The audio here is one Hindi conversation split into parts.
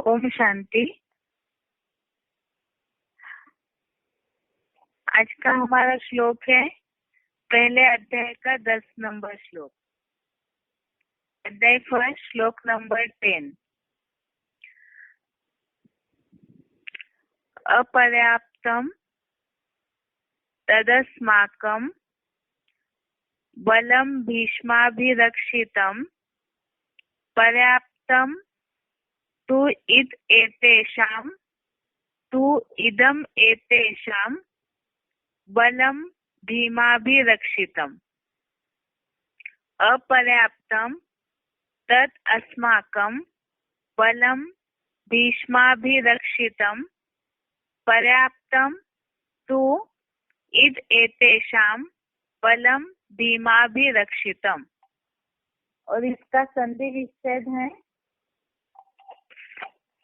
ओम शांति। आज का हमारा श्लोक है पहले अध्याय का 10 नंबर श्लोक। अध्याय फर्स्ट, श्लोक नंबर 10। अपर्याप्तम तदस्माकं बलं भीष्माभिरक्षितं पर्याप्तं तु इदं एतेषां बलं भीमाभिरक्षितम्। अपर्याप्तं तत् अस्माकं बलं भीष्माभिरक्षितं पर्याप्तं तु एतेषां बलं भीमाभिरक्षितम्। और इसका संधि विच्छेद है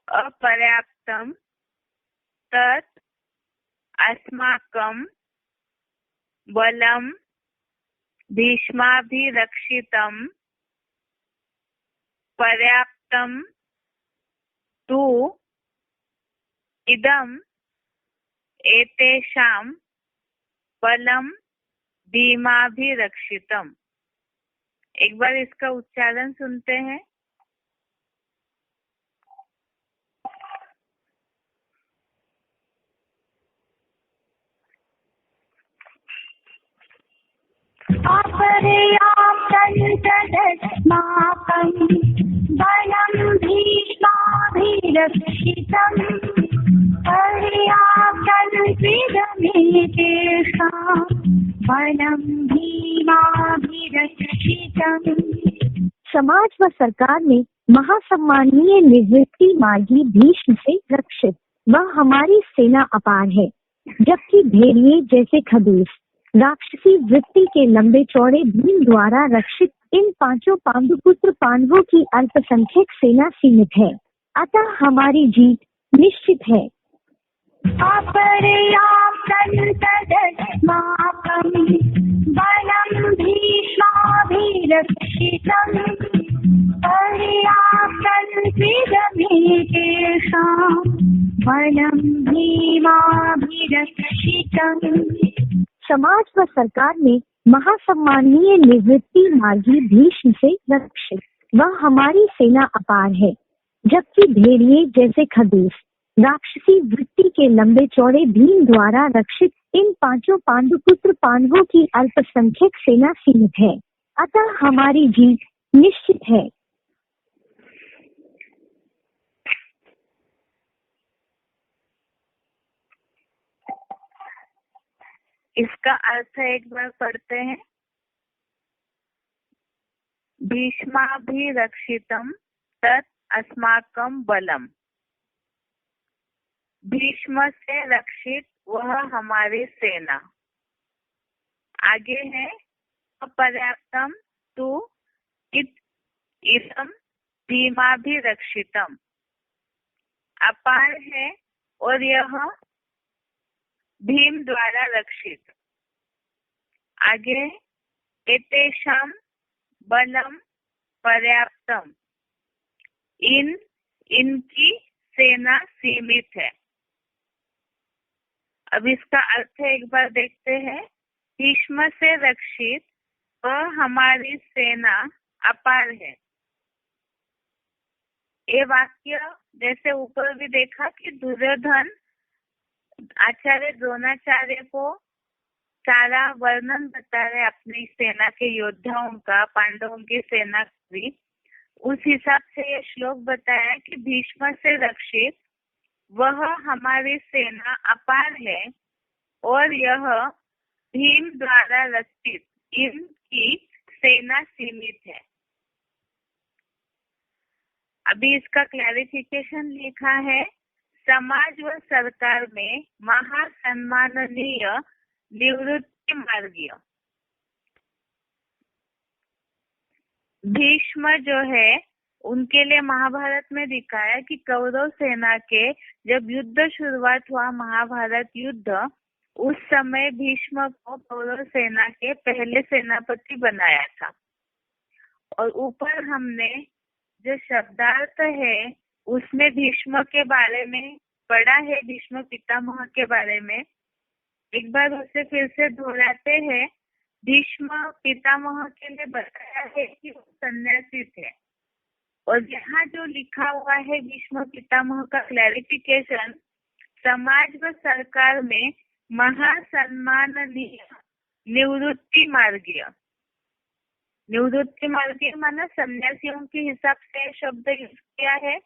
अपर्याप्तं तत् अस्माकं बलं भीष्माभिरक्षितं पर्याप्तं तु इदं एतेषां बलं भीमाभिरक्षितम्। एक बार इसका उच्चारण सुनते हैं। अपर्याप्तं तदस्माकं बलं भीष्माभिरक्षितं पर्याप्तं त्विदमेतेषां बलं भीमाभिरक्षितम्। समाज व सरकार में महासम्मानीय निवृत्ति मार्गी भीष्म से रक्षित वह हमारी सेना अपार है, जबकि भेड़िए जैसे खबीस राक्षसी वृत्ति के लंबे चौड़े भीम द्वारा रक्षित इन पांचों पांडुपुत्र पांडवों की अल्पसंख्यक सेना सीमित है, अतः हमारी जीत निश्चित है। अपर्याप्तं तदस्माकं बलं भीष्माभिरक्षितं पर्याप्तं त्विदमेतेषां बलं भीमाभिरक्षितम्। समाज व सरकार में महासम्मानीय निवृत्ति मार्गी भीष्म से रक्षित वह हमारी सेना अपार है, जबकि भेड़िए जैसे खबीस राक्षसी वृत्ति के लंबे चौड़े भीम द्वारा रक्षित इन पांचों पांडुपुत्र पांडवों की अल्पसंख्यक सेना सीमित है, अतः हमारी जीत निश्चित है। इसका अर्थ एक बार पढ़ते हैं। भीष्माभिरक्षितं तत् अस्माकं बलम। भीष्म से रक्षित वह हमारी सेना। आगे है अपर्याप्तम तु इदं भीमाभिरक्षितम। अपार है और यह भीम द्वारा रक्षित। आगे एतेषां बलम पर्याप्तम। इनकी सेना सीमित है। अब इसका अर्थ एक बार देखते हैं। भीष्म से रक्षित वह हमारी सेना अपार है। ये वाक्य जैसे ऊपर भी देखा कि दुर्योधन आचार्य द्रोणाचार्य को सारा वर्णन बता रहे अपनी सेना के योद्धाओं का, पांडवों की सेना भी। उस हिसाब से ये श्लोक बताया कि भीष्म से रक्षित वह हमारी सेना अपार है और यह भीम द्वारा रक्षित इनकी सेना सीमित है। अभी इसका क्लैरिफिकेशन लिखा है। समाज व सरकार में महासम्माननीय निवृत्ति मार्गीय भीष्म जो है उनके लिए महाभारत में दिखाया कि कौरव सेना के जब युद्ध शुरुआत हुआ, महाभारत युद्ध, उस समय भीष्म को कौरव सेना के पहले सेनापति बनाया था। और ऊपर हमने जो शब्दार्थ है उसमें भीष्म के बारे में पढ़ा है, भीष्म पितामह के बारे में। एक बार उसे फिर से दोहराते हैं। भीष्म पितामह के लिए बताया है कि वो सन्यासी थे, और यहाँ जो लिखा हुआ है भीष्म पितामह का क्लैरिफिकेशन, समाज व सरकार में महासम्माननीय निवृत्ति मार्गीय। निवृत्ति मार्गीय माना सन्यासियों के हिसाब से शब्द यूज किया है,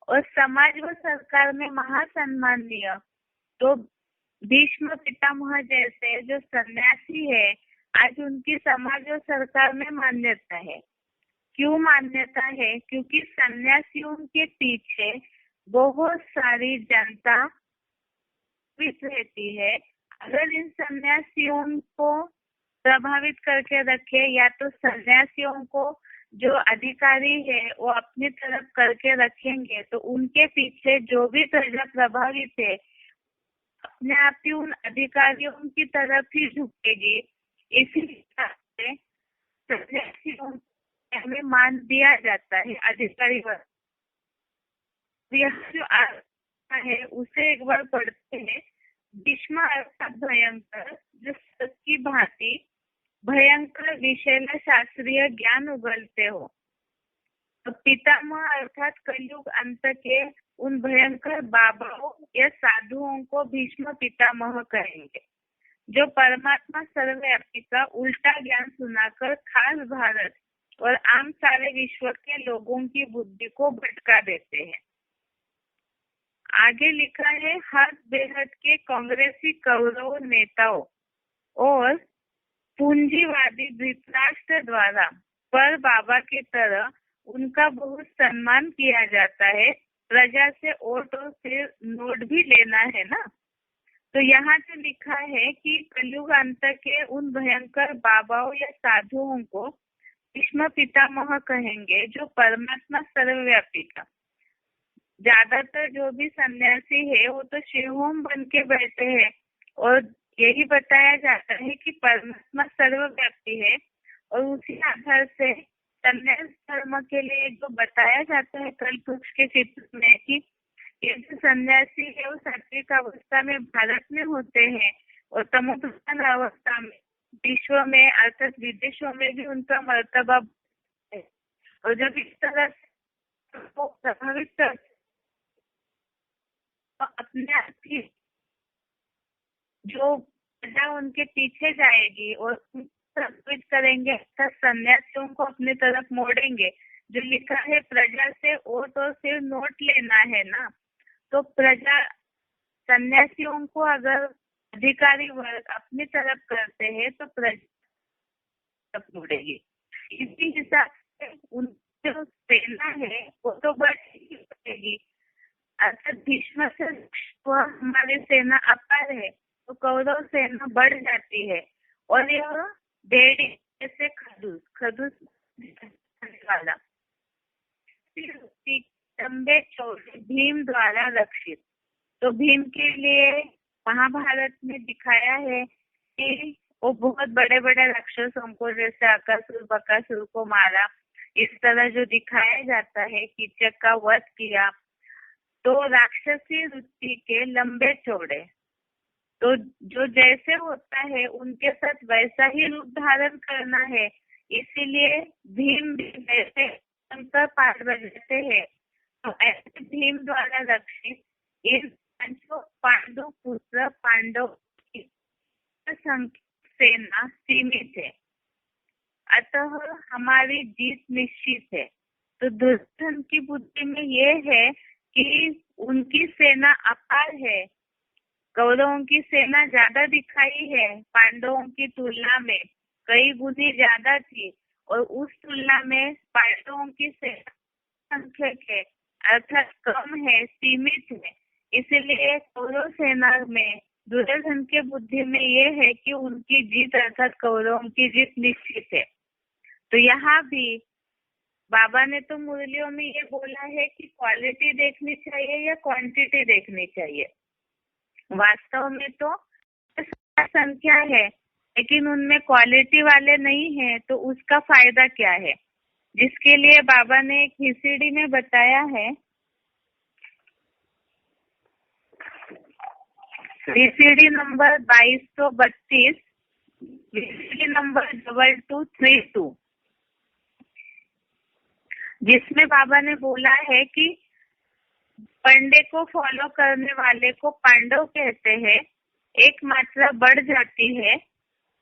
और समाज व सरकार में महासम्माननीय, तो भीष्म पितामह जैसे जो सन्यासी है, आज उनकी समाज और सरकार में मान्यता है। क्यों मान्यता है? क्योंकि सन्यासियों के पीछे बहुत सारी जनता रहती है। अगर इन सन्यासियों को प्रभावित करके रखे, या तो सन्यासियों को जो अधिकारी है वो अपनी तरफ करके रखेंगे, तो उनके पीछे जो भी प्रजा प्रभावित है अपने आप ही उन अधिकारियों की तरफ ही झुकेगी। इसी हिसाब से सन्यासियों हमें मान दिया जाता है अधिकारी वर्ग। यह जो है उसे एक बार पढ़ते हैं। भीष्म अर्थात भयंकर, जो सत की भांति भयंकर विषैला शास्त्रीय ज्ञान उगलते हो। तो पितामह अर्थात कलयुग अंत के उन भयंकर बाबाओं या साधुओं को भीष्म पितामह कहेंगे, जो परमात्मा सर्वव्यापी का उल्टा ज्ञान सुनाकर खास भारत और आम सारे विश्व के लोगों की बुद्धि को भटका देते हैं। आगे लिखा है, हर बेहद के कांग्रेसी कौरव नेताओं और पूंजीवादी धृतराष्ट्र द्वारा पर बाबा की तरह उनका बहुत सम्मान किया जाता है। प्रजा से वोट और फिर नोट भी लेना है ना। तो यहाँ जो लिखा है कि कलयुग अंत के उन भयंकर बाबाओं या साधुओं को भीष्म पितामह कहेंगे, जो परमात्मा सर्वव्यापी का। ज्यादातर जो भी सन्यासी है वो तो शिवोम बन के बैठे हैं, और यही बताया जाता है कि परमात्मा सर्वव्यापी है, और उसी आधार से सन्यास धर्म के लिए जो बताया जाता है कल्प वृक्ष के चित्र में कि ये जो सन्यासी है वो सात्विक अवस्था में भारत में होते हैं, और तमोप्रधान अवस्था में विश्व में अर्थात विदेशों में भी उनका मर्तबा है। और जब इस तरह से वो प्रभावित कर अपने आप ही जो प्रजा उनके पीछे जाएगी और प्रभावित करेंगे, सन्यासियों को अपनी तरफ मोड़ेंगे। जो लिखा है प्रजा से वोट और फिर नोट लेना है ना, तो प्रजा सन्यासियों को अगर अधिकारी वर्ग अपनी तरफ करते हैं तो प्रजा मुड़ेगी। इसी हिसाब से उनकी जो सेना है वो तो बढ़ेगी। अर्थात भीष्म से हमारी सेना अपार है, तो कौरव सेना बढ़ जाती है, और यह भेड़ी जैसे खदूस वाला लंबे चौड़े भीम द्वारा रक्षित। तो भीम के लिए महाभारत में दिखाया है कि वो बहुत बड़े बड़े राक्षसों को, जैसे अकासुर बकासुर को मारा, इस तरह जो दिखाया जाता है, कीचक का वध किया। तो राक्षसी वृत्ति के लंबे चौड़े, तो जो जैसे होता है उनके साथ वैसा ही रूप धारण करना है। इसीलिए भीम भी वैसे अंतर पार बजाते हैं। तो ऐसे भीम द्वारा रक्षित इन पांचों पांडव पुत्र पांडव की सेना सीमित है, अतः हमारी जीत निश्चित है। तो दुर्योधन की बुद्धि में ये है कि उनकी सेना अपार है, कौरवों की सेना ज्यादा दिखाई है, पांडवों की तुलना में कई गुनी ज्यादा थी, और उस तुलना में पांडवों की सेना संख्यक है अर्थात कम है, सीमित है। इसलिए कौरव सेना में दुर्योधन के बुद्धि में ये है कि उनकी जीत अर्थात कौरवों की जीत निश्चित है। तो यहाँ भी बाबा ने तो मुरलियों में ये बोला है कि क्वालिटी देखनी चाहिए या क्वांटिटी देखनी चाहिए। वास्तव में तो संख्या है, लेकिन उनमें क्वालिटी वाले नहीं है, तो उसका फायदा क्या है? जिसके लिए बाबा ने एक हिसड़ी में बताया है VCD नंबर 2232, VCD नंबर 2232, जिसमें बाबा ने बोला है कि पंडे को फॉलो करने वाले को पांडव कहते हैं। एक मात्रा बढ़ जाती है।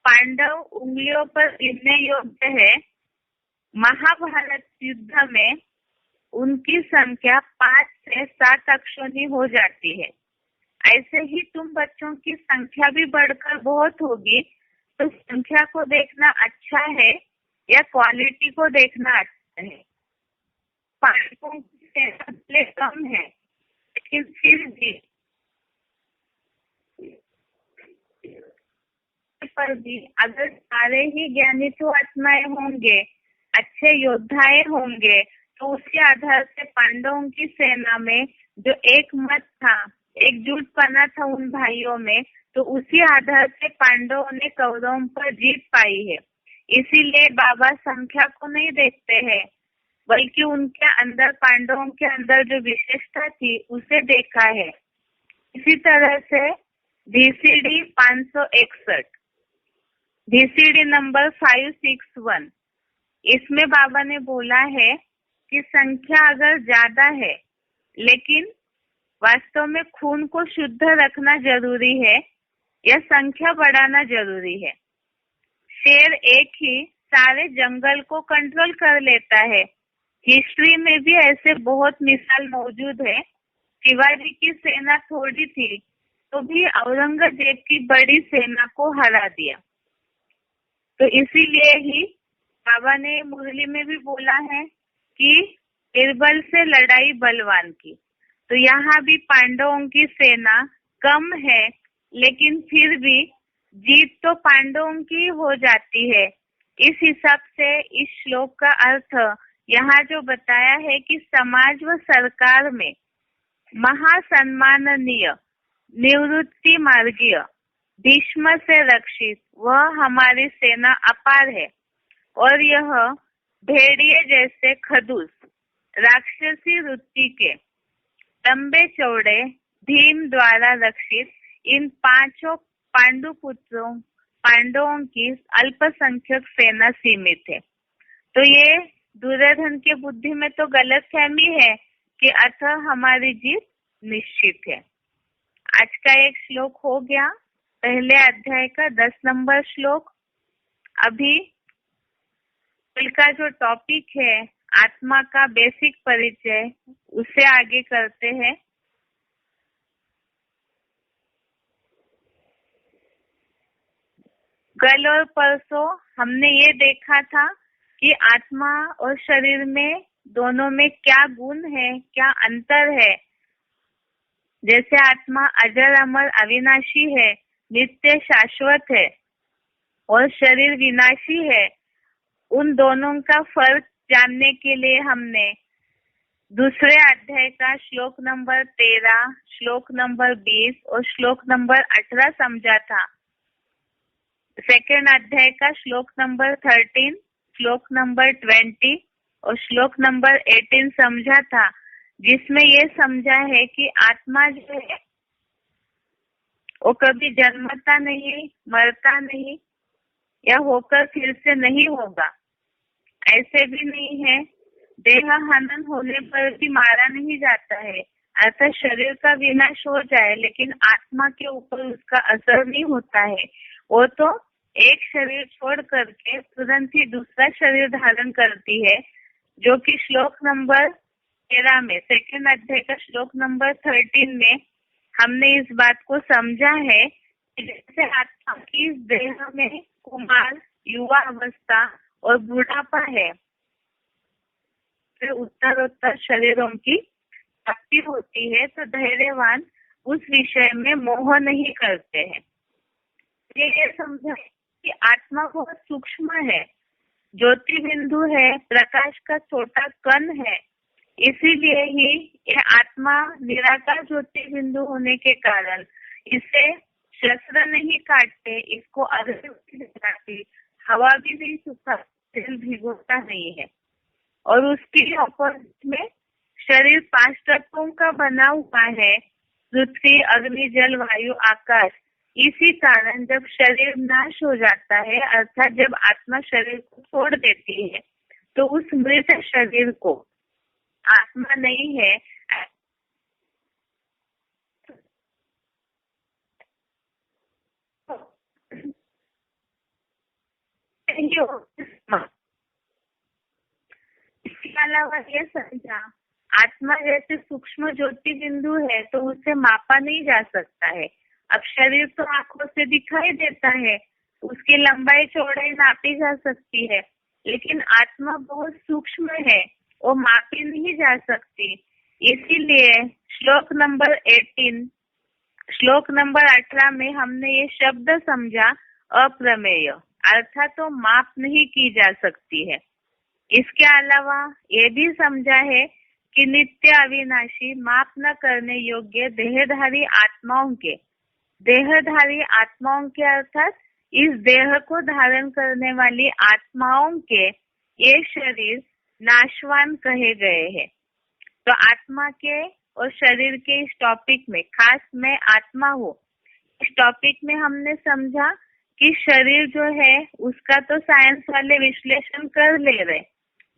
पांडव उंगलियों पर गिनने योग्य है। महाभारत युद्ध में उनकी संख्या 5 से 7 अक्षोनी हो जाती है। ऐसे ही तुम बच्चों की संख्या भी बढ़कर बहुत होगी, तो संख्या को देखना अच्छा है या क्वालिटी को देखना अच्छा है? पांडवों की संख्या कम है, लेकिन फिर भी अगर सारे ही ज्ञानी तो आत्माएं होंगे, अच्छे योद्धाएं होंगे, तो उसके आधार से पांडवों की सेना में जो एक मत था, एकजुटपना था उन भाइयों में, तो उसी आधार से पांडवों ने कौरवों पर जीत पाई है। इसीलिए बाबा संख्या को नहीं देखते हैं, बल्कि उनके अंदर, पांडवों के अंदर जो विशेषता थी उसे देखा है। इसी तरह से VCD 561, VCD नंबर 561, इसमें बाबा ने बोला है कि संख्या अगर ज्यादा है, लेकिन वास्तव में खून को शुद्ध रखना जरूरी है या संख्या बढ़ाना जरूरी है? शेर एक ही सारे जंगल को कंट्रोल कर लेता है। हिस्ट्री में भी ऐसे बहुत मिसाल मौजूद है। शिवाजी की सेना थोड़ी थी, तो भी औरंगजेब की बड़ी सेना को हरा दिया। तो इसीलिए ही बाबा ने मुरली में भी बोला है कि निर्बल से लड़ाई बलवान की। तो यहाँ भी पांडवों की सेना कम है, लेकिन फिर भी जीत तो पांडवों की हो जाती है। इस हिसाब से इस श्लोक का अर्थ यहाँ जो बताया है कि समाज व सरकार में महासम्माननीय निवृत्ति मार्गीय भीष्म से रक्षित वह हमारी सेना अपार है, और यह भेड़िए जैसे खदूस राक्षसी वृत्ति के लंबे चौड़े भीम द्वारा रक्षित इन 5 पांडवों की अल्पसंख्यक सेना सीमित है। तो ये दुर्योधन के बुद्धि में तो गलतफहमी है कि अतः हमारी जीत निश्चित है। आज का एक श्लोक हो गया, पहले अध्याय का 10 नंबर श्लोक। अभी कल का जो टॉपिक है आत्मा का बेसिक परिचय, उसे आगे करते हैं। कल और परसों हमने ये देखा था कि आत्मा और शरीर में दोनों में क्या गुण है, क्या अंतर है। जैसे आत्मा अजर अमर अविनाशी है, नित्य शाश्वत है, और शरीर विनाशी है। उन दोनों का फर्क जानने के लिए हमने दूसरे अध्याय का श्लोक नंबर 13, श्लोक नंबर 20 और श्लोक नंबर 18 समझा था। सेकेंड अध्याय का श्लोक नंबर 13, श्लोक नंबर 20 और श्लोक नंबर 18 समझा था, जिसमें ये समझा है कि आत्मा जो है वो कभी जन्मता नहीं, मरता नहीं, या होकर फिर से नहीं होगा। ऐसे भी नहीं है, देह हनन होने पर भी मारा नहीं जाता है, अर्थात शरीर का विनाश हो जाए, लेकिन आत्मा के ऊपर उसका असर नहीं होता है। वो तो एक शरीर छोड़ करके तुरंत ही दूसरा शरीर धारण करती है, जो कि श्लोक नंबर 13 में, सेकेंड अध्याय का श्लोक नंबर 13 में हमने इस बात को समझा है कि जैसे आत्मा की देह में कुमार, युवा अवस्था और बुढ़ापा है, फिर उत्तरोत्तर शरीरों की प्राप्ति होती है, तो धैर्यवान उस विषय में मोह नहीं करते हैं। ये समझा कि आत्मा बहुत सूक्ष्म है, ज्योति बिंदु है, प्रकाश का छोटा कण है। इसीलिए ही यह आत्मा निराकार ज्योति बिंदु होने के कारण इसे शस्त्र नहीं काटते, इसको अग्नि नहीं लगाती, हवा भी नहीं सुखा, तेल भिगोता नहीं है। और उसके ऑपोजिट में शरीर 5 तत्वों का बना हुआ है, पृथ्वी, अग्नि, जल, वायु, आकाश। इसी कारण जब शरीर नाश हो जाता है, अर्थात जब आत्मा शरीर को छोड़ देती है, तो उस मृत शरीर को आत्मा नहीं है इसके अलावा यह समझा, आत्मा जैसे सूक्ष्म ज्योति बिंदु है तो उसे मापा नहीं जा सकता है। अब शरीर तो आंखों से दिखाई देता है, उसकी लंबाई चौड़ाई नापी जा सकती है, लेकिन आत्मा बहुत सूक्ष्म है, वो मापी नहीं जा सकती। इसीलिए श्लोक नंबर 18 में हमने ये शब्द समझा, अप्रमेय, अर्थात तो माप नहीं की जा सकती है। इसके अलावा ये भी समझा है कि नित्य अविनाशी, माप न करने योग्य देहधारी आत्माओं के अर्थात इस देह को धारण करने वाली आत्माओं के ये शरीर नाशवान कहे गए हैं। तो आत्मा के और शरीर के इस टॉपिक में, खास मैं आत्मा हूँ, इस टॉपिक में हमने समझा कि शरीर जो है उसका तो साइंस वाले विश्लेषण कर ले रहे,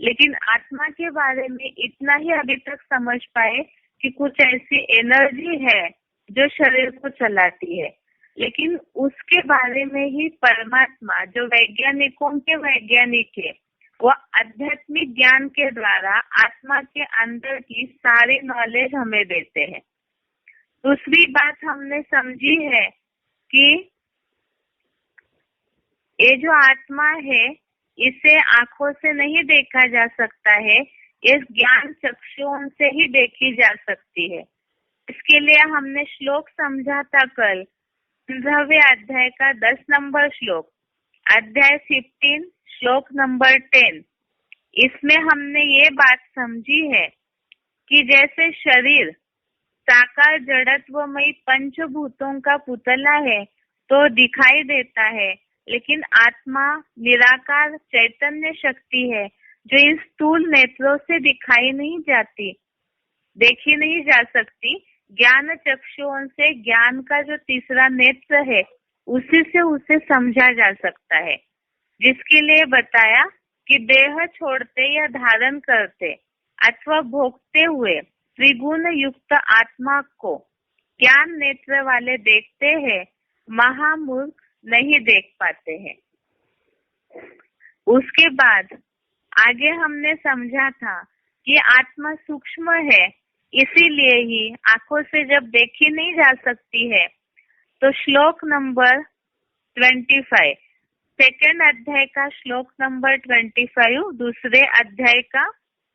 लेकिन आत्मा के बारे में इतना ही अभी तक समझ पाए कि कुछ ऐसी एनर्जी है जो शरीर को चलाती है, लेकिन उसके बारे में ही परमात्मा, जो वैज्ञानिकों के वैज्ञानिक है, वो आध्यात्मिक ज्ञान के द्वारा आत्मा के अंदर की सारी नॉलेज हमें देते हैं। दूसरी बात हमने समझी है कि ये जो आत्मा है इसे आंखों से नहीं देखा जा सकता है, इस ज्ञान चक्षुओं से ही देखी जा सकती है। इसके लिए हमने श्लोक समझा था कल, 15वें अध्याय का 10 नंबर श्लोक, अध्याय 15 श्लोक नंबर 10। इसमें हमने ये बात समझी है कि जैसे शरीर साकार जड़त्वमयी पंचभूतों का पुतला है तो दिखाई देता है, लेकिन आत्मा निराकार चैतन्य शक्ति है जो इन स्थूल नेत्रों से दिखाई नहीं जाती, देखी नहीं जा सकती। ज्ञान चक्षुओं से ज्ञान का जो तीसरा नेत्र है उसी से उसे समझा जा सकता है, जिसके लिए बताया कि देह छोड़ते या धारण करते अथवा भोगते हुए त्रिगुण युक्त आत्मा को ज्ञान नेत्र वाले देखते हैं, महामूर्ख नहीं देख पाते हैं। उसके बाद आगे हमने समझा था कि आत्मा सूक्ष्म है, इसीलिए ही आंखों से जब देखी नहीं जा सकती है, तो श्लोक नंबर 25, सेकेंड अध्याय का श्लोक नंबर 25, दूसरे अध्याय का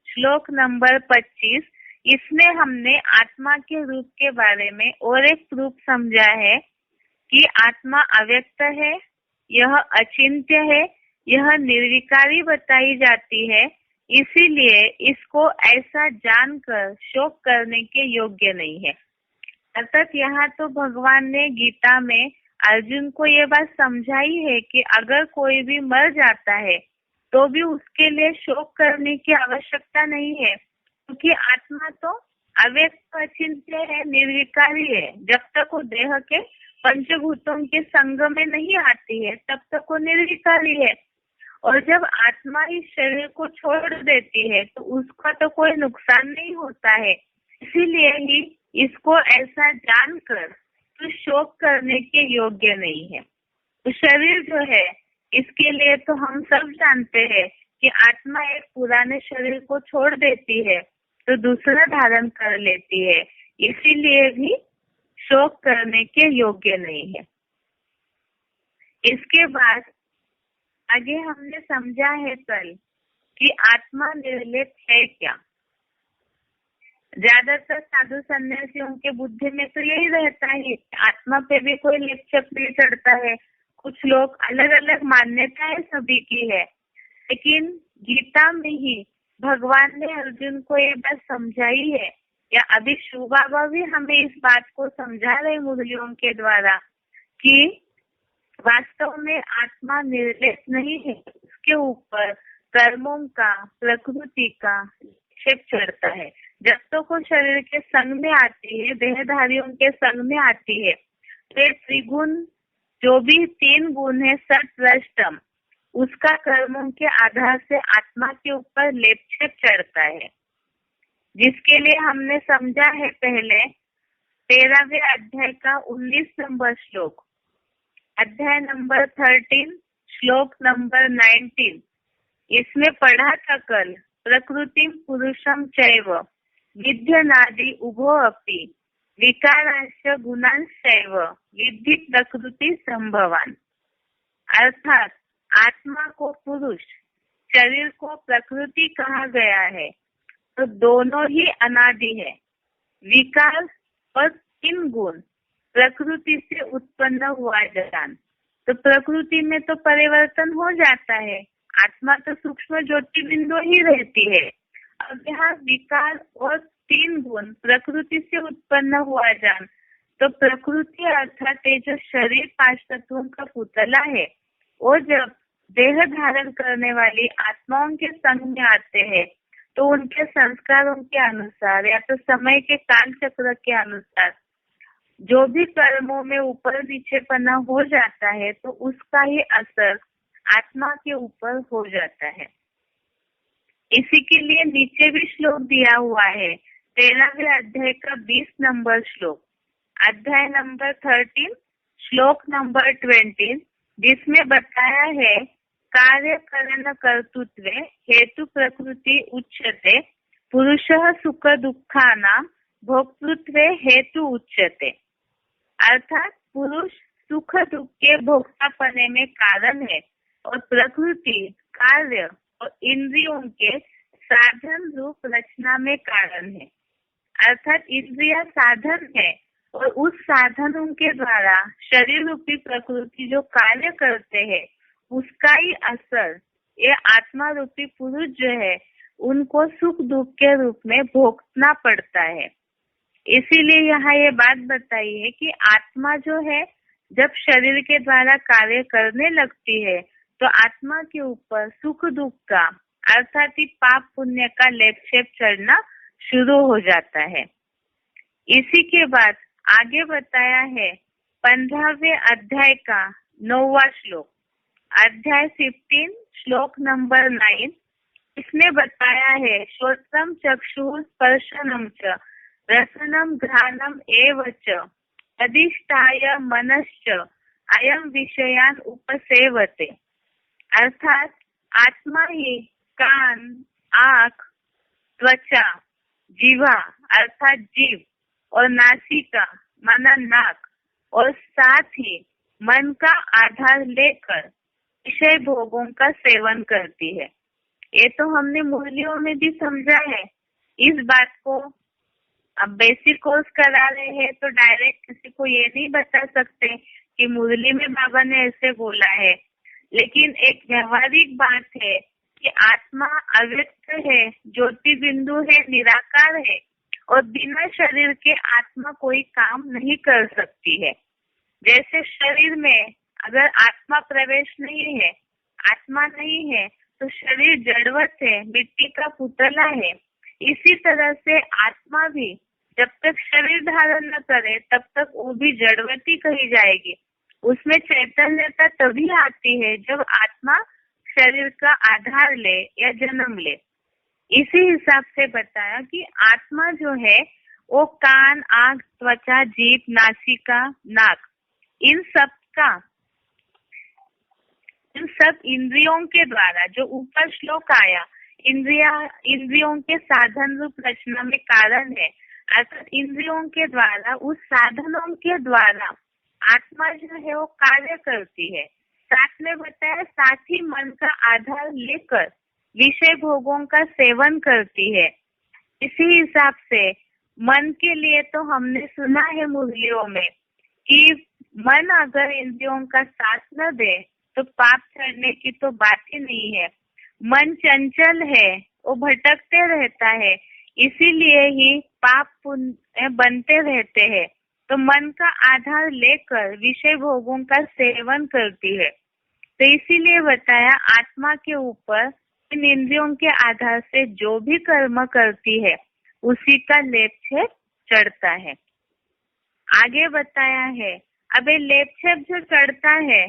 श्लोक नंबर 25, इसमें हमने आत्मा के रूप के बारे में और एक रूप समझा है कि आत्मा अव्यक्त है, यह अचिंत्य है, यह निर्विकारी बताई जाती है, इसीलिए इसको ऐसा जानकर शोक करने के योग्य नहीं है। अर्थात यहाँ तो भगवान ने गीता में अर्जुन को ये बात समझाई है कि अगर कोई भी मर जाता है तो भी उसके लिए शोक करने की आवश्यकता नहीं है, क्योंकि आत्मा तो अव्यक्त अचिंत्य है, निर्विकारी है। जब तक वो देह के पंचभूतों के संग में नहीं आती है तब तक वो निर्विकारी है, और जब आत्मा इस शरीर को छोड़ देती है तो उसका तो कोई नुकसान नहीं होता है। इसीलिए ही इसको ऐसा जानकर तो शोक करने के योग्य नहीं है। तो शरीर जो है इसके लिए तो हम सब जानते हैं कि आत्मा एक पुराने शरीर को छोड़ देती है तो दूसरा धारण कर लेती है, इसीलिए भी शोक करने के योग्य नहीं है। इसके बाद आगे हमने समझा है कल कि आत्मा निर्लेप है क्या। ज्यादातर साधु सन्यासियों के बुद्धि में तो यही रहता है, आत्मा पे भी कोई लेपचप नहीं चढ़ता है। कुछ लोग अलग अलग मान्यताएं सभी की है, लेकिन गीता में ही भगवान ने अर्जुन को ये बात समझाई है, या अभी शिव बाबा भी हमें इस बात को समझा रहे मुरलियों के द्वारा कि वास्तव में आत्मा निर्लेप नहीं है, उसके ऊपर कर्मों का, प्रकृति का क्षेप चढ़ता है। जब तक वो शरीर के संग में आती है, देहधारियों के संग में आती है, तो ये त्रिगुण जो भी 3 गुण है सत्वष्टम, उसका कर्मों के आधार से आत्मा के ऊपर लेपछेप चढ़ता है, जिसके लिए हमने समझा है पहले 13वें अध्याय का 19 नंबर श्लोक, अध्याय नंबर 13 श्लोक नंबर 19, इसमें पढ़ा था कल, प्रकृति पुरुषम चैव विद्यनादि उभो अपि विकारांश गुणांशैव विद्धि प्रकृति संभवान। अर्थात आत्मा को पुरुष, शरीर को प्रकृति कहा गया है, तो दोनों ही अनादि है। विकार और 3 गुण प्रकृति से उत्पन्न हुआ ज्ञान, तो प्रकृति में तो परिवर्तन हो जाता है, आत्मा तो सूक्ष्म ज्योति बिंदु ही रहती है। अब यहाँ विकार और 3 गुण प्रकृति से उत्पन्न हुआ ज्ञान, तो प्रकृति अर्थात ये जो शरीर 5 तत्वों का पुतला है, वो जब देह धारण करने वाली आत्माओं के संग में आते हैं, तो उनके संस्कारों के अनुसार या तो समय के काल चक्र के अनुसार जो भी कर्मों में ऊपर नीचे पना हो जाता है, तो उसका ही असर आत्मा के ऊपर हो जाता है। इसी के लिए नीचे भी श्लोक दिया हुआ है, 13वें अध्याय का 20 नंबर श्लोक, अध्याय नंबर 13 श्लोक नंबर 20, जिसमें बताया है कार्य करण कर्तृत्व हेतु प्रकृति उच्यते पुरुषः सुख दुःखानां भोक्तृत्व हेतु उच्यते। अर्थात पुरुष सुख दुख के भोक्तापने में कारण है और प्रकृति कार्य और इंद्रियों के साधन रूप रचना में कारण है। अर्थात इंद्रिया साधन है और उस साधनों के द्वारा शरीर रूपी प्रकृति जो कार्य करते हैं, उसका ही असर ये आत्मा रूपी पुरुष जो है उनको सुख दुख के रूप में भोगना पड़ता है। इसीलिए यहाँ ये बात बताई है कि आत्मा जो है जब शरीर के द्वारा कार्य करने लगती है, तो आत्मा के ऊपर सुख दुख का अर्थात ही पाप पुण्य का लेपछेप चढ़ना शुरू हो जाता है। इसी के बाद आगे बताया है 15वें अध्याय का 9वां श्लोक, अध्याय 15 श्लोक नंबर 9, इसमें बताया है श्रोत्रम चक्षुः स्पर्शनम च रसनम घ्राणम एव च अधिष्ठाय मनश्च अयम विषयान उपसेवते। अर्थात आत्मा ही कान, आँख, त्वचा, जीवा अर्थात जीव और नासिका माना नाक और साथ ही मन का आधार लेकर विषय भोगों का सेवन करती है। ये तो हमने मुरलियों में भी समझा है। इस बात को अब बेसिक कोर्स करा रहे हैं तो डायरेक्ट किसी को ये नहीं बता सकते कि मुरली में बाबा ने ऐसे बोला है, लेकिन एक व्यवहारिक बात है कि आत्मा अव्यक्त है, ज्योति बिंदु है, निराकार है और बिना शरीर के आत्मा कोई काम नहीं कर सकती है। जैसे शरीर में अगर आत्मा प्रवेश नहीं है, आत्मा नहीं है, तो शरीर जड़वत है, मिट्टी का पुतला है। इसी तरह से आत्मा भी जब तक शरीर धारण न करे तब तक वो भी जड़वती कही जाएगी। उसमें चैतन्यता तभी आती है जब आत्मा शरीर का आधार ले या जन्म ले। इसी हिसाब से बताया कि आत्मा जो है वो कान, आँख, त्वचा, जीभ, नासिका, नाक इन सब इंद्रियों के द्वारा, जो ऊपर श्लोक आया, इंद्रियों के साधन रूप रचना में कारण है। अर्थात इंद्रियों के द्वारा, उस साधनों के द्वारा आत्मा जो है वो कार्य करती है। साथ में बताया साथ ही मन का आधार लेकर विषय भोगों का सेवन करती है। इसी हिसाब से मन के लिए तो हमने सुना है मुरलियों में कि मन अगर इंद्रियों का साथ न दे तो पाप चढ़ने की तो बात ही नहीं है। मन चंचल है, वो भटकते रहता है, इसीलिए ही पाप पुण्य बनते रहते हैं। तो मन का आधार लेकर विषय भोगों का सेवन करती है। तो इसीलिए बताया आत्मा के ऊपर इन इंद्रियों के आधार से जो भी कर्म करती है उसी का लेप छेप चढ़ता है। आगे बताया है, अब ये लेप छेप जो चढ़ता है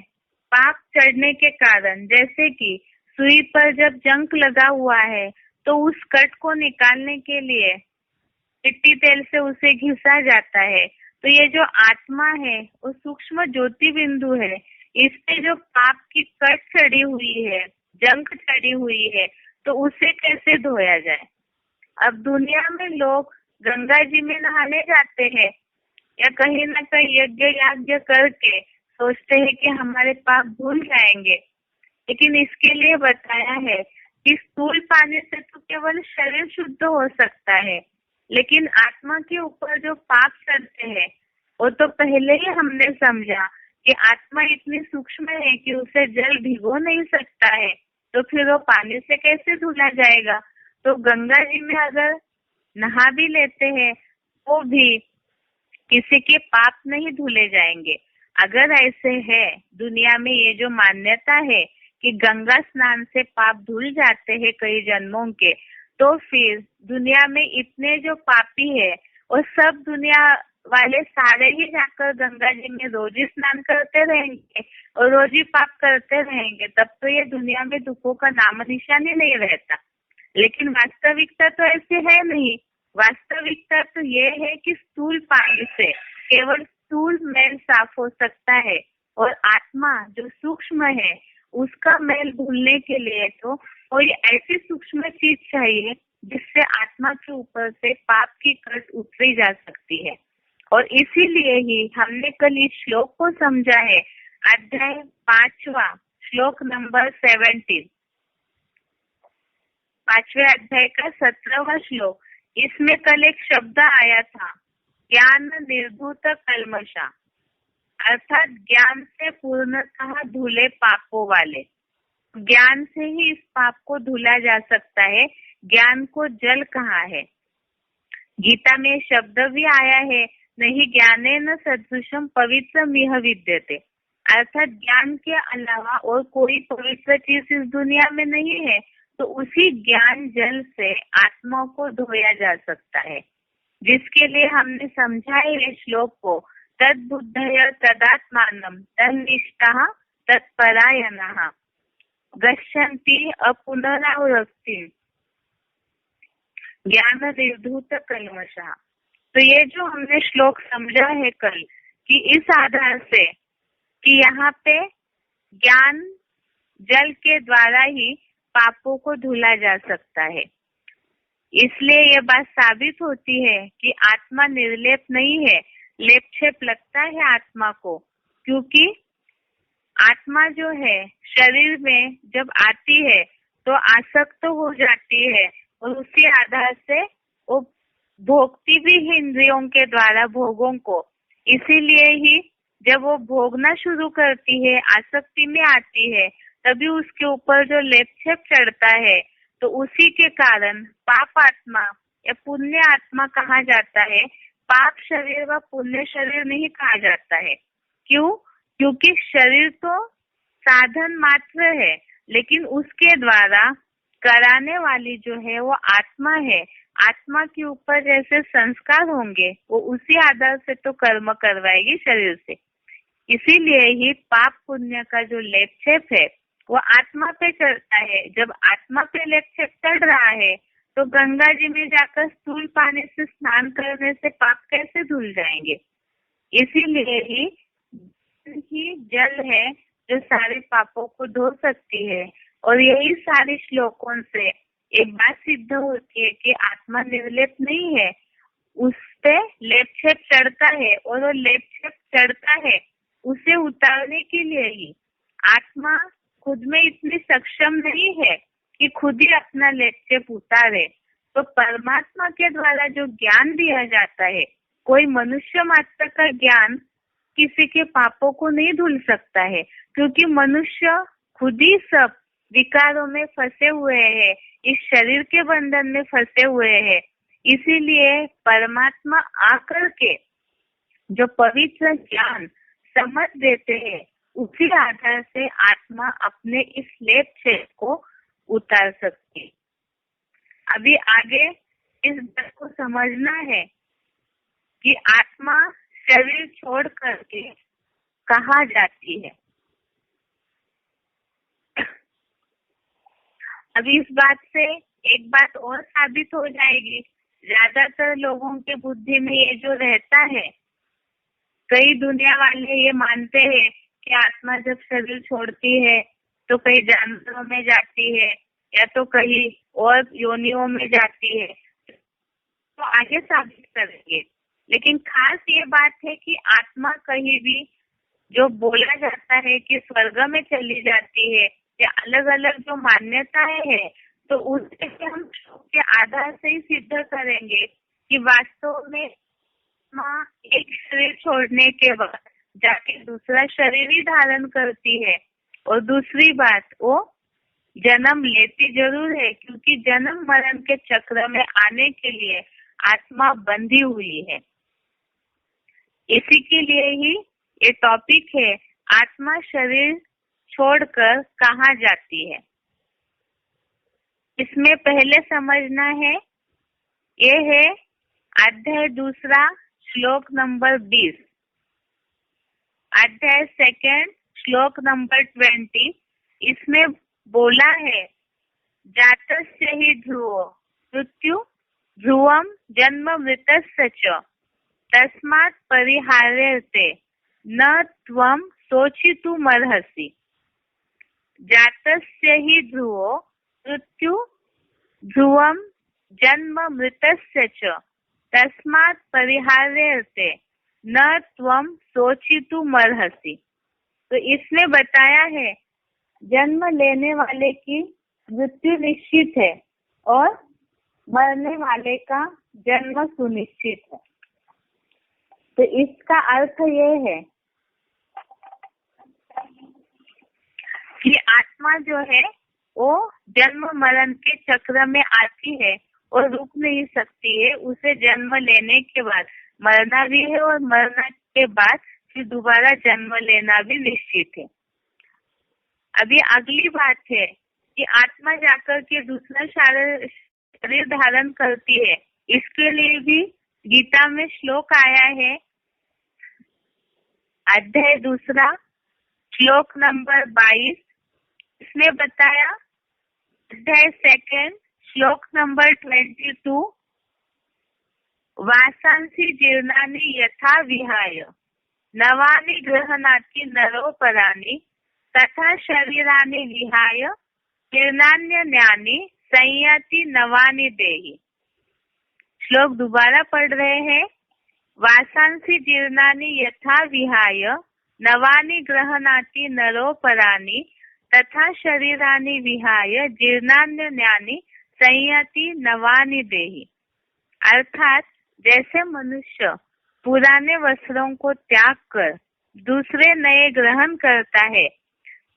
पाप चढ़ने के कारण, जैसे कि सुई पर जब जंक लगा हुआ है तो उस कट को निकालने के लिए मिट्टी तेल से उसे घिसा जाता है। तो ये जो आत्मा है वो सूक्ष्म ज्योति बिंदु है, इस पे जो पाप की कट चढ़ी हुई है, जंक चढ़ी हुई है, तो उसे कैसे धोया जाए। अब दुनिया में लोग गंगा जी में नहाने जाते हैं या कहीं ना कहीं यज्ञ याज्ञ करके सोचते हैं कि हमारे पाप धुल जाएंगे, लेकिन इसके लिए बताया है कि स्थूल पानी से तो केवल शरीर शुद्ध हो सकता है, लेकिन आत्मा के ऊपर जो पाप चढ़ते हैं वो तो पहले ही हमने समझा कि आत्मा इतनी सूक्ष्म है कि उसे जल भिगो नहीं सकता है, तो फिर वो पानी से कैसे धुला जाएगा। तो गंगा जी में अगर नहा भी लेते हैं वो भी किसी के पाप नहीं धुले जाएंगे। अगर ऐसे है दुनिया में ये जो मान्यता है कि गंगा स्नान से पाप धुल जाते हैं कई जन्मों के, तो फिर दुनिया में इतने जो पापी है वो सब दुनिया वाले सारे ही जाकर गंगा जी में रोज ही स्नान करते रहेंगे और रोज ही पाप करते रहेंगे, तब तो ये दुनिया में दुखों का नाम निशान ही नहीं रहता। लेकिन वास्तविकता तो ऐसी है नहीं। वास्तविकता तो ये है कि स्थूल पानी से केवल स्थूल मैल साफ हो सकता है, और आत्मा जो सूक्ष्म है उसका मैल धुलने के लिए तो कोई ऐसी सूक्ष्म चीज चाहिए जिससे आत्मा के ऊपर से पाप की कट उतरी जा सकती है। और इसीलिए ही हमने कल इस श्लोक को समझा है, अध्याय 5वां श्लोक नंबर 17, 5वें अध्याय का 17वां श्लोक। इसमें कल एक शब्द आया था, ज्ञान निर्धूत कल्मषा, अर्थात ज्ञान से पूर्णतः धुले पापों वाले। ज्ञान से ही इस पाप को धुला जा सकता है। ज्ञान को जल कहाँ है। गीता में शब्द भी आया है, नहीं ज्ञानेन सदृशम पवित्रमिह विद्यते, अर्थात ज्ञान के अलावा और कोई पवित्र चीज इस दुनिया में नहीं है। तो उसी ज्ञान जल से आत्मा को धोया जा सकता है, जिसके लिए हमने समझा है श्लोक को, तद्बुद्धय तदात्मानम तन्निष्ठा तत्परायणः गच्छन्ति अपुनरावृत्ति ज्ञान निर्धूत कल्मषः। तो ये जो हमने श्लोक समझा है कल कि इस आधार से कि यहाँ पे ज्ञान जल के द्वारा ही पापों को धुला जा सकता है, इसलिए ये बात साबित होती है कि आत्मा निर्लेप नहीं है, लेपछेप लगता है आत्मा को, क्योंकि आत्मा जो है शरीर में जब आती है तो आसक्त हो जाती है और उसी आधार से वो भोगती भी है इंद्रियों के द्वारा भोगों को। इसीलिए ही जब वो भोगना शुरू करती है, आसक्ति में आती है, तभी उसके ऊपर जो लेपछेप चढ़ता है, तो उसी के कारण पाप आत्मा या पुण्य आत्मा कहा जाता है। पाप शरीर व पुण्य शरीर नहीं कहा जाता है। क्यों? क्योंकि शरीर तो साधन मात्र है, लेकिन उसके द्वारा कराने वाली जो है वो आत्मा है। आत्मा के ऊपर जैसे संस्कार होंगे वो उसी आधार से तो कर्म करवाएगी शरीर से। इसीलिए ही पाप पुण्य का जो लेपछेप है वो आत्मा पे चढ़ता है। जब आत्मा पे लेपछेप चढ़ रहा है तो गंगा जी में जाकर स्थूल पानी से स्नान करने से पाप कैसे धुल जाएंगे। इसीलिए ही जल है जो सारे पापों को धो सकती है। और यही सारे श्लोकों से एक बात सिद्ध होती है कि आत्मा निर्लेप नहीं है, उस पे लेपछेप चढ़ता है, और वो लेपछेप चढ़ता है उसे उतारने के लिए ही। आत्मा खुद में इतनी सक्षम नहीं है कि खुद ही अपना लेपछेप उतारे। तो परमात्मा के द्वारा जो ज्ञान दिया जाता है, कोई मनुष्य मात्र का ज्ञान किसी के पापों को नहीं धुल सकता है, क्योंकि मनुष्य खुद ही सब विकारों में फंसे हुए हैं, इस शरीर के बंधन में फंसे हुए हैं। इसीलिए परमात्मा आकर के जो पवित्र ज्ञान समझ देते हैं, उसी आधार से आत्मा अपने इस लेपछेप को उतार सकती है। अभी आगे इस बात को समझना है कि आत्मा शरीर छोड़ करके कहाँ जाती है। अभी इस बात से एक बात और साबित हो जाएगी। ज्यादातर लोगों के बुद्धि में ये जो रहता है, कई दुनिया वाले ये मानते हैं कि आत्मा जब शरीर छोड़ती है तो कई जानवरों में जाती है या तो कहीं और योनियों में जाती है, तो आगे साबित करेंगे। लेकिन खास ये बात है कि आत्मा कहीं भी, जो बोला जाता है कि स्वर्ग में चली जाती है या अलग अलग जो मान्यताएं हैं, तो उससे हम के आधार से ही सिद्ध करेंगे कि वास्तव में आत्मा एक शरीर छोड़ने के बाद जाके दूसरा शरीर ही धारण करती है। और दूसरी बात, वो जन्म लेती जरूर है, क्योंकि जन्म मरण के चक्र में आने के लिए आत्मा बंधी हुई है। इसी के लिए ही ये टॉपिक है, आत्मा शरीर छोड़कर कहाँ जाती है। इसमें पहले समझना है, ये है अध्याय 2 श्लोक नंबर 20, अध्याय 2 श्लोक नंबर 20। इसमें बोला है, जातस्य हि ध्रुवो मृत्यु ध्रुवम जन्म मृतस्य च तस्मात् परिहार्यते न त्वं शोचितुमर्हसि। जातस्य हि ध्रुवो मृत्यु ध्रुवम जन्म मृतस्य च तस्मात् परिहार्यते न त्वं शोचितुमर्हसि। तो इसने बताया है, जन्म लेने वाले की मृत्यु निश्चित है और मरने वाले का जन्म सुनिश्चित है। तो इसका अर्थ ये है कि आत्मा जो है वो जन्म मरण के चक्र में आती है और रुक नहीं सकती है। उसे जन्म लेने के बाद मरना भी है और मरने के बाद फिर दोबारा जन्म लेना भी निश्चित है। अभी अगली बात है कि आत्मा जाकर के दूसरा शरीर धारण करती है। इसके लिए भी गीता में श्लोक आया है, अध्याय 2 श्लोक नंबर 22। इसने बताया, अध्याय 2 श्लोक नंबर 22, वासांसि जीर्णानि यथा विहाय नवानि गृह्णाति नरोपराणि तथा शरीरानि विहाय जीर्णान्यन्यानि संयाति नवानि देहि। श्लोक दोबारा पढ़ रहे हैं, वासांसि जीर्णानि यथा विहाय नवानि गृह्णाति नरोपराणि तथा शरीरानि विहाय जीर्णान्यन्यानि संयाति नवानि देहि। अर्थात जैसे मनुष्य पुराने वस्त्रों को त्याग कर दूसरे नए ग्रहण करता है,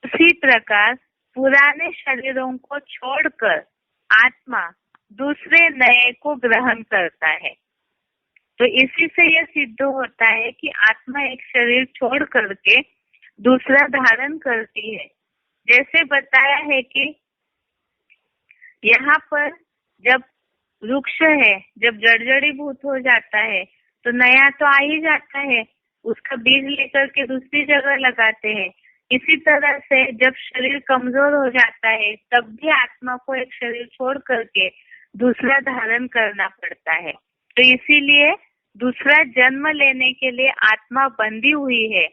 उसी प्रकार पुराने शरीरों को छोड़कर आत्मा दूसरे नए को ग्रहण करता है। तो इसी से यह सिद्ध होता है कि आत्मा एक शरीर छोड़ करके दूसरा धारण करती है। जैसे बताया है कि यहाँ पर जब वृक्ष है, जब जड़जड़ीभूत हो जाता है तो नया तो आ ही जाता है, उसका बीज लेकर के दूसरी जगह लगाते हैं। इसी तरह से जब शरीर कमजोर हो जाता है तब भी आत्मा को एक शरीर छोड़ करके दूसरा धारण करना पड़ता है। तो इसीलिए दूसरा जन्म लेने के लिए आत्मा बंधी हुई है,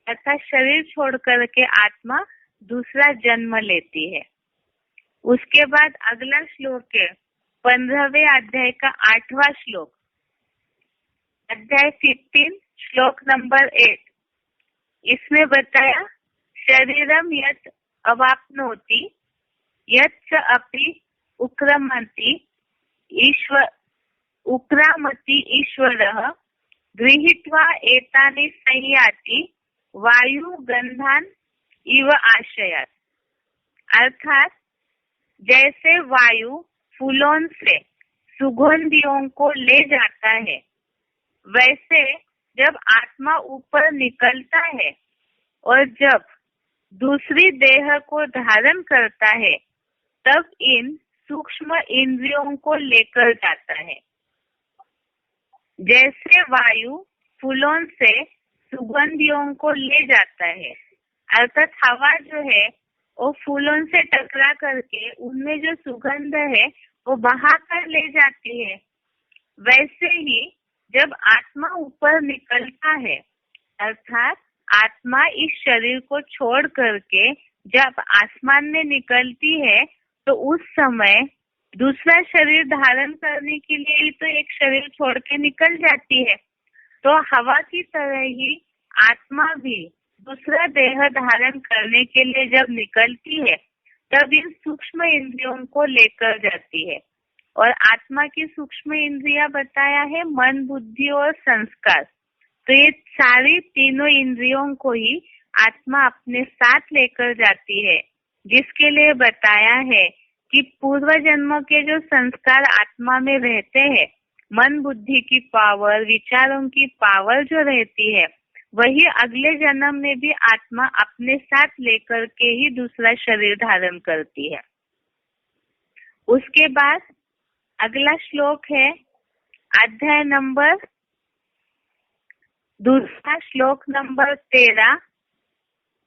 अर्थात शरीर छोड़ करके आत्मा दूसरा जन्म लेती है। उसके बाद अगला श्लोक है 15वें अध्याय का 8वां श्लोक, अध्याय 15 श्लोक नंबर 8। इसमें बताया, शरीरम यत् अवाप्नोति यच्च अपि उक्रामति ईश्वरः गृहीत्वा एतानि संयाति वायु गंधान इव आशयात्। अर्थात जैसे वायु फूलों से सुगंधियों को ले जाता है, वैसे जब आत्मा ऊपर निकलता है और जब दूसरी देह को धारण करता है, तब इन सूक्ष्म इंद्रियों को लेकर जाता है। जैसे वायु फूलों से सुगंधियों को ले जाता है, अर्थात हवा जो है वो फूलों से टकरा करके उनमें जो सुगंध है वो बहा कर ले जाती है, वैसे ही जब आत्मा ऊपर निकलता है, अर्थात आत्मा इस शरीर को छोड़ करके जब आसमान में निकलती है, तो उस समय दूसरा शरीर धारण करने के लिए ही तो एक शरीर छोड़ के निकल जाती है। तो हवा की तरह ही आत्मा भी दूसरा देह धारण करने के लिए जब निकलती है, तब इन सूक्ष्म इंद्रियों को लेकर जाती है। और आत्मा की सूक्ष्म इंद्रियां बताया है मन, बुद्धि और संस्कार। तो ये सारी तीनों इंद्रियों को ही आत्मा अपने साथ लेकर जाती है, जिसके लिए बताया है कि पूर्व जन्मों के जो संस्कार आत्मा में रहते हैं, मन बुद्धि की पावर, विचारों की पावर जो रहती है, वही अगले जन्म में भी आत्मा अपने साथ लेकर के ही दूसरा शरीर धारण करती है। उसके बाद अगला श्लोक है अध्याय नंबर दूसरा, श्लोक नंबर 13,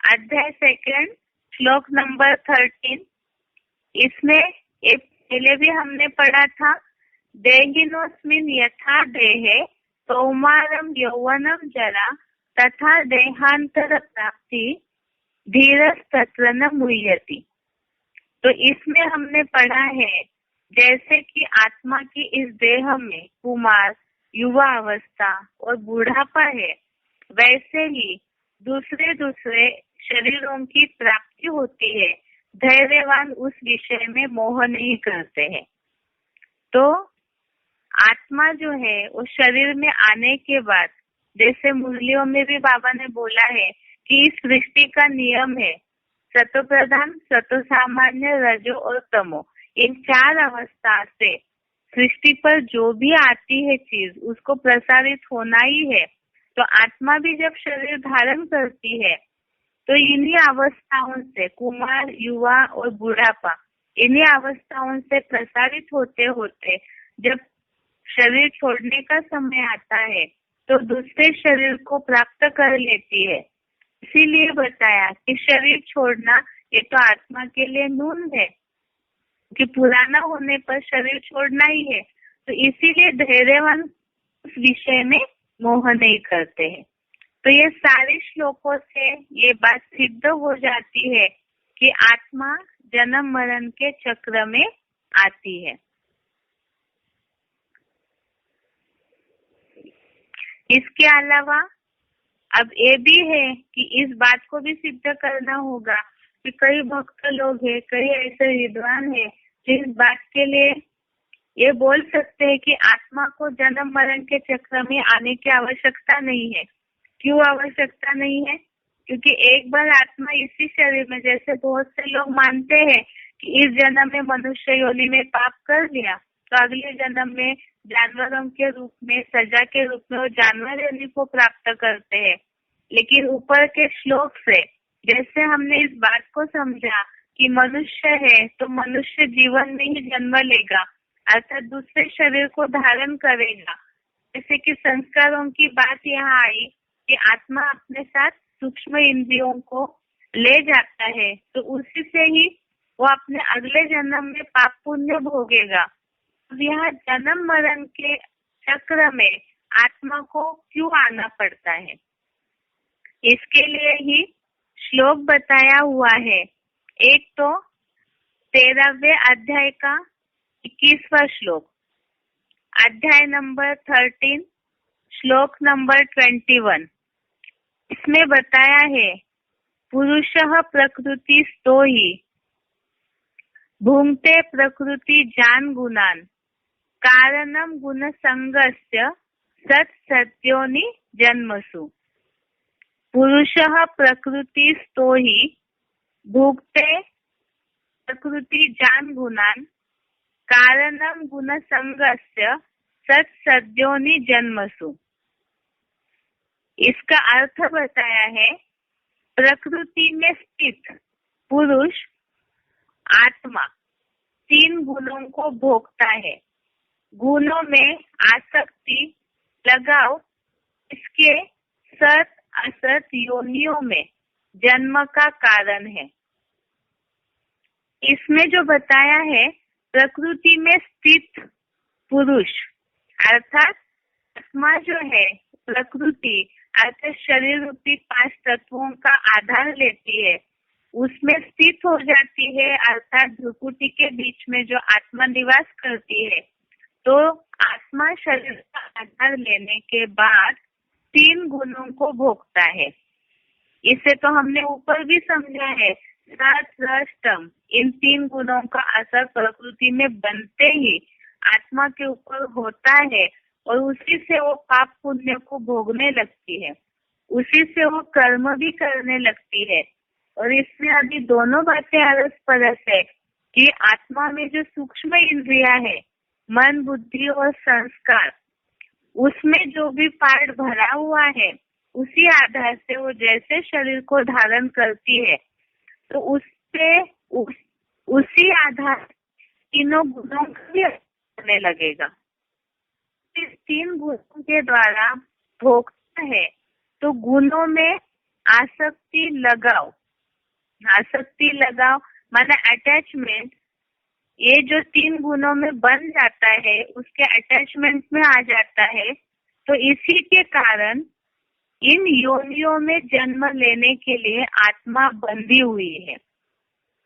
अध्याय सेकंड, श्लोक नंबर 13। इसमें एक पहले भी हमने पढ़ा था, देहिनोस्मिन् यथा देहे कौमारम यौवनम जरा तथा देहांतर प्राप्ति धीरस्तत्र न मुह्यति। तो इसमें हमने पढ़ा है जैसे कि आत्मा की इस देह में कुमार, युवा अवस्था और बूढ़ापा है, वैसे ही दूसरे दूसरे शरीरों की प्राप्ति होती है, धैर्यवान उस विषय में मोह नहीं करते हैं। तो आत्मा जो है वो शरीर में आने के बाद, जैसे मुरलियों में भी बाबा ने बोला है कि इस सृष्टि का नियम है सतो प्रधान, सतो सामान्य, रजो और तमो। इन चार अवस्था से सृष्टि पर जो भी आती है चीज उसको प्रसारित होना ही है। तो आत्मा भी जब शरीर धारण करती है तो इन्हीं अवस्थाओं से कुमार, युवा और बुढ़ापा, इन्हीं अवस्थाओं से प्रसारित होते होते जब शरीर छोड़ने का समय आता है तो दूसरे शरीर को प्राप्त कर लेती है। इसीलिए बताया कि शरीर छोड़ना ये तो आत्मा के लिए नून है कि पुराना होने पर शरीर छोड़ना ही है। तो इसीलिए धैर्यवान उस विषय में मोह नहीं करते हैं। तो ये सारे श्लोकों से ये बात सिद्ध हो जाती है कि आत्मा जन्म मरण के चक्र में आती है। इसके अलावा अब ये भी है कि इस बात को भी सिद्ध करना होगा कि कई भक्त लोग हैं, कई ऐसे विद्वान हैं जो इस बात के लिए ये बोल सकते हैं कि आत्मा को जन्म मरण के चक्र में आने की आवश्यकता नहीं है। क्यों आवश्यकता नहीं है? क्योंकि एक बार आत्मा इसी शरीर में, जैसे बहुत से लोग मानते हैं कि इस जन्म में मनुष्य योनि में पाप कर लिया तो अगले जन्म में जानवरों के रूप में, सजा के रूप में वो जानवर योनि को प्राप्त करते हैं। लेकिन ऊपर के श्लोक से जैसे हमने इस बात को समझा कि मनुष्य है तो मनुष्य जीवन में ही जन्म लेगा, अर्थात दूसरे शरीर को धारण करेगा। जैसे कि संस्कारों की बात यहाँ आई कि आत्मा अपने साथ सूक्ष्म इंद्रियों को ले जाता है, तो उसी से ही वो अपने अगले जन्म में पाप पुण्य भोगेगा। अब यहाँ जन्म मरण के चक्र में आत्मा को क्यों आना पड़ता है, इसके लिए ही श्लोक बताया हुआ है। एक तो 13वें अध्याय का 21वां श्लोक, अध्याय नंबर 13, श्लोक नंबर 21। इसमें बताया है पुरुषः प्रकृति स्तो ही भुंक्ते प्रकृति जान गुणान कारणम गुण संगस्य सत सत्योनि जन्मसु। पुरुषः प्रकृति स्तो ही भुंक्ते प्रकृति जान गुणान कारणम गुण संगस्य सत सद्योनि जन्मसु। इसका अर्थ बताया है प्रकृति में स्थित पुरुष आत्मा 3 गुणों को भोगता है। गुणों में आसक्ति लगाव इसके सत असत योनियों में जन्म का कारण है। इसमें जो बताया है, प्रकृति में स्थित पुरुष अर्थात आत्मा जो है, प्रकृति अर्थात शरीर रूपी 5 तत्वों का आधार लेती है, उसमें स्थित हो जाती है, अर्थात भ्रुकुटी के बीच में जो आत्मा निवास करती है। तो आत्मा शरीर का आधार लेने के बाद 3 गुणों को भोगता है। इसे तो हमने ऊपर भी समझा है, सत रज तम, इन 3 गुणों का असर प्रकृति में बनते ही आत्मा के ऊपर होता है और उसी से वो पाप पुण्य को भोगने लगती है, उसी से वो कर्म भी करने लगती है। और इसमें अभी दोनों बातें अरस परस है कि आत्मा में जो सूक्ष्म इंद्रिया है, मन बुद्धि और संस्कार, उसमें जो भी पार्ट भरा हुआ है, उसी आधार से वो जैसे शरीर को धारण करती है, तो उससे उसी आधार तीनों गुणों का भी करने लगेगा। इस 3 गुणों के द्वारा भोगता है, तो गुणों में आसक्ति लगाव माना अटैचमेंट, ये जो 3 गुणों में बन जाता है, उसके अटैचमेंट में आ जाता है। तो इसी के कारण इन योनियों में जन्म लेने के लिए आत्मा बंधी हुई है,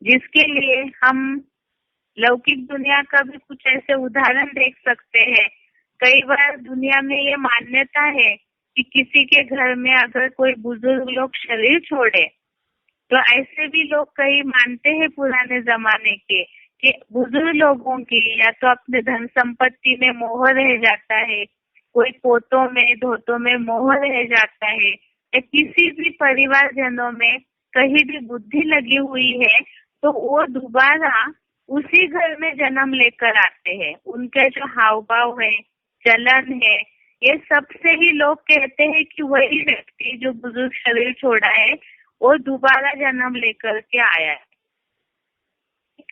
जिसके लिए हम लौकिक दुनिया का भी कुछ ऐसे उदाहरण देख सकते हैं। कई बार दुनिया में ये मान्यता है कि किसी के घर में अगर कोई बुजुर्ग लोग शरीर छोड़े, तो ऐसे भी लोग कई मानते हैं पुराने जमाने के कि बुजुर्ग लोगों की या तो अपने धन संपत्ति में मोह रह जाता है, कोई पोतों में धोतों में मोह रह जाता है, या किसी भी परिवार जनों में कहीं भी बुद्धि लगी हुई है, तो वो दोबारा उसी घर में जन्म लेकर आते हैं। उनके जो हाव भाव है, चलन है, ये सबसे ही लोग कहते हैं कि वही व्यक्ति जो बुजुर्ग शरीर छोड़ा है वो दोबारा जन्म लेकर के आया है।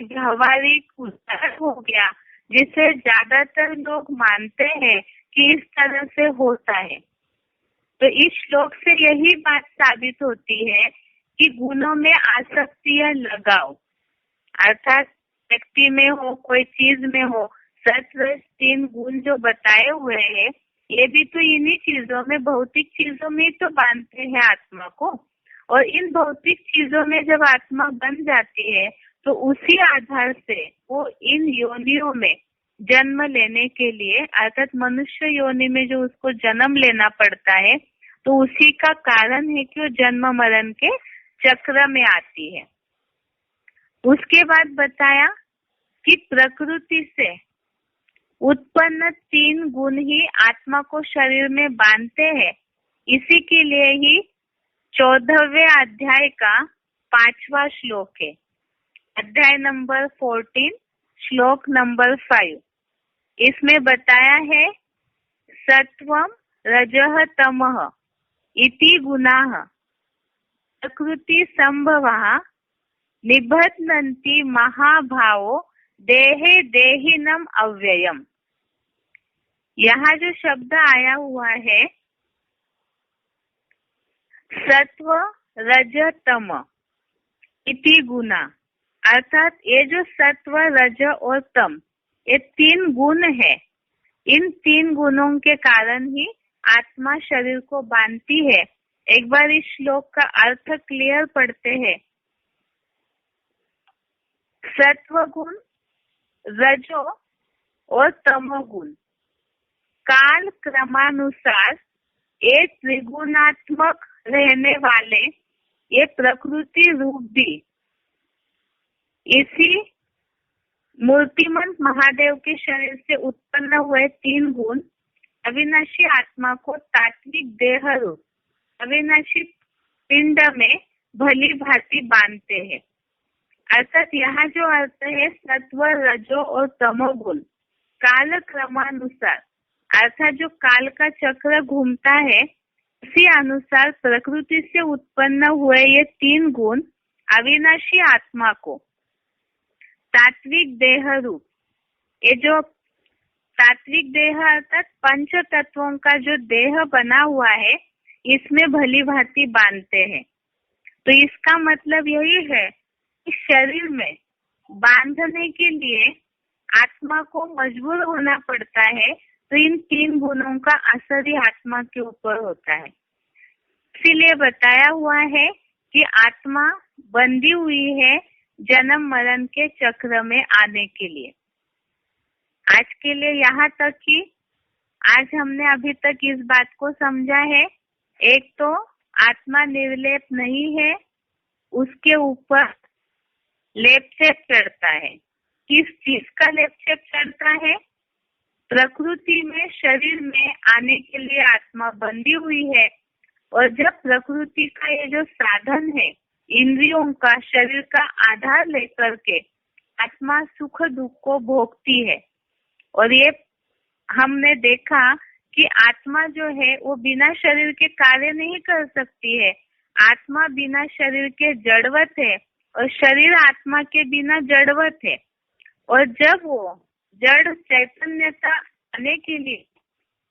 व्यवहारिक उदाहरण हो गया जिसे ज्यादातर लोग मानते हैं कि इस तरह से होता है। तो इस श्लोक से यही बात साबित होती है कि गुणों में आसक्ति या लगाव, अर्थात व्यक्ति में हो, कोई चीज में हो, सत्व 3 गुण जो बताए हुए हैं, ये भी तो इन्हीं चीजों में, भौतिक चीजों में तो बांधते हैं आत्मा को। और इन भौतिक चीजों में जब आत्मा बन जाती है, तो उसी आधार से वो इन योनियों में जन्म लेने के लिए, अर्थात मनुष्य योनि में जो उसको जन्म लेना पड़ता है, तो उसी का कारण है कि वो जन्म मरण के चक्र में आती है। उसके बाद बताया कि प्रकृति से उत्पन्न 3 गुण ही आत्मा को शरीर में बांधते हैं। इसी के लिए ही 14वें अध्याय का 5वां श्लोक है, अध्याय नंबर 14 श्लोक नंबर 5। इसमें बताया है सत्वम रजः तमः इति गुणाः प्रकृति संभवः निबध्नन्ति महाभावो देहे देहिनम अव्ययम। यहाँ जो शब्द आया हुआ है सत्व रज तम इति गुना, अर्थात ये जो सत्व रज और तम, ये 3 गुण है। इन 3 गुणों के कारण ही आत्मा शरीर को बांधती है। एक बार इस श्लोक का अर्थ क्लियर पढ़ते हैं। सत्व गुण, रजो और तमो गुण काल क्रमानुसार ये त्रिगुणात्मक रहने वाले ये प्रकृति रूप भी इसी मूर्तिमंत महादेव के शरीर से उत्पन्न हुए 3 गुण अविनाशी आत्मा को तात्विक देह रूप अविनाशी पिंड में भली भांति बांधते हैं। अर्थात यहाँ जो अर्थ है सत्व रजो और तमो गुण काल क्रमानुसार, अर्थात जो काल का चक्र घूमता है उसी अनुसार प्रकृति से उत्पन्न हुए ये 3 गुण अविनाशी आत्मा को तात्विक देह रूप, ये जो सात्विक देह अर्थात पंच तत्वों का जो देह बना हुआ है इसमें भली भांति बांधते हैं। तो इसका मतलब यही है कि शरीर में बांधने के लिए आत्मा को मजबूर होना पड़ता है। तो इन 3 गुणों का असर ही आत्मा के ऊपर होता है। इसीलिए बताया हुआ है कि आत्मा बंधी हुई है जन्म मरण के चक्र में आने के लिए। आज के लिए यहाँ तक कि आज हमने अभी तक इस बात को समझा है, एक तो आत्मा निर्लेप नहीं है, उसके ऊपर लेप-छेप चढ़ता है। किस चीज का लेप-छेप चढ़ता है? प्रकृति में शरीर में आने के लिए आत्मा बंधी हुई है, और जब प्रकृति का ये जो साधन है इंद्रियों का, शरीर का आधार लेकर के आत्मा सुख दुख को भोगती है। और ये हमने देखा कि आत्मा जो है वो बिना शरीर के कार्य नहीं कर सकती है। आत्मा बिना शरीर के जड़वत है और शरीर आत्मा के बिना जड़वत है। और जब वो जड़ चैतन्यता आने के लिए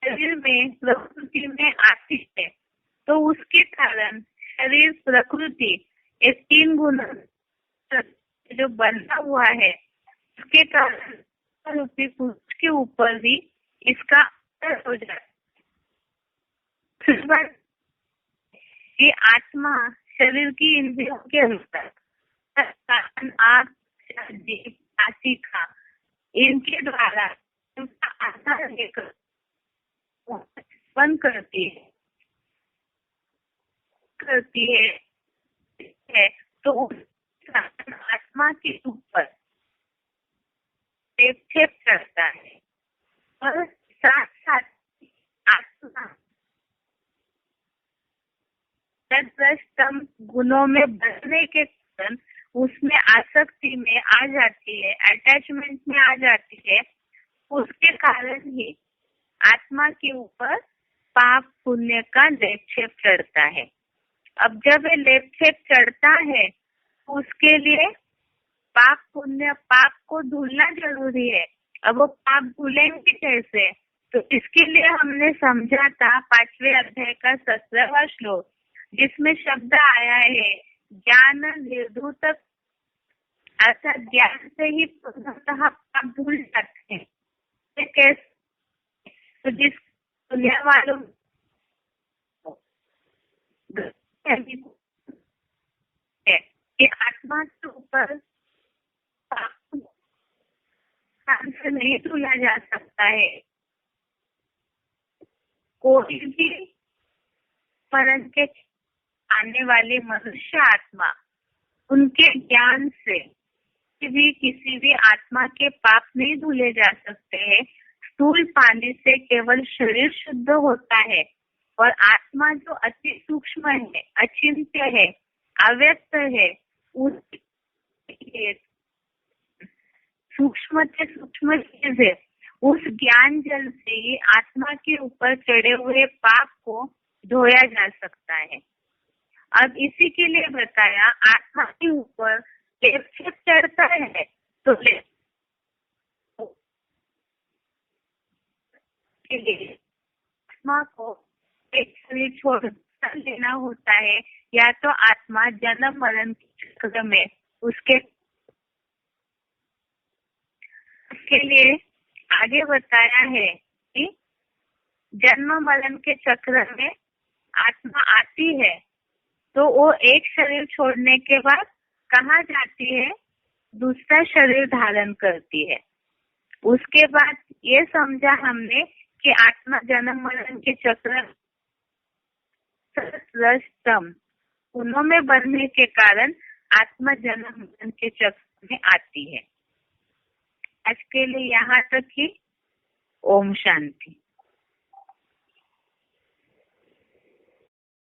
शरीर में प्रकृति में आती है तो उसके कारण शरीर प्रकृति ये 3 गुण जो बना हुआ है उसके कारण रूपी पुरुष के ऊपर भी इसका असर हो जाता है। ये आत्मा शरीर की इंद्रियों के अनुसार आँख, जीभ, नासिका इनके द्वारा उनका आधार लेकर बंद करती है तो आत्मा के ऊपर लेप-छेप करता है। और साथ साथ आत्मा गुणों में बढ़ने के कारण उसमें आसक्ति में आ जाती है, अटैचमेंट में आ जाती है। उसके कारण ही आत्मा के ऊपर पाप पुण्य का लेप-छेप चढ़ता है। अब जब ये लेप-छेप चढ़ता है तो उसके लिए पाप पुण्य, पाप को धुलना जरूरी है। अब वो पाप धुलेंगे कैसे? तो इसके लिए हमने समझा था 5वें अध्याय का 17वां श्लोक, जिसमें शब्द आया है ज्ञान निर्धूत, अर्थात ज्ञान से ही पूर्णतः पाप धुल जाते हैं। कैसे? तो जिस दुनिया वालों कि आत्मा के ऊपर से नहीं धुला जा सकता है। कोई भी मरण के आने वाली मनुष्य आत्मा उनके ज्ञान से भी किसी भी आत्मा के पाप नहीं धुले जा सकते हैं। स्थूल पानी से केवल शरीर शुद्ध होता है और आत्मा जो अति सूक्ष्म है, अचिंत्य है, अव्यक्त है, उस सूक्ष्म से सूक्ष्म चीज है, उस ज्ञान जल से ही आत्मा के ऊपर चढ़े हुए पाप को धोया जा सकता है। अब इसी के लिए बताया आत्मा के ऊपर लेप-छेप चढ़ता है तो आत्मा को एक शरीर छोड़ लेना होता है, या तो आत्मा जन्म मरण के चक्र में उसके लिए आगे बताया है कि जन्म मरण के चक्र में आत्मा आती है तो वो एक शरीर छोड़ने के बाद कहाँ जाती है? दूसरा शरीर धारण करती है। उसके बाद ये समझा हमने कि आत्मा जन्म मरण के चक्र गुणों में बढ़ने के कारण आत्मा जन्म मरण के चक्र में आती है। आज के लिए यहाँ तक ही। ओम शांति।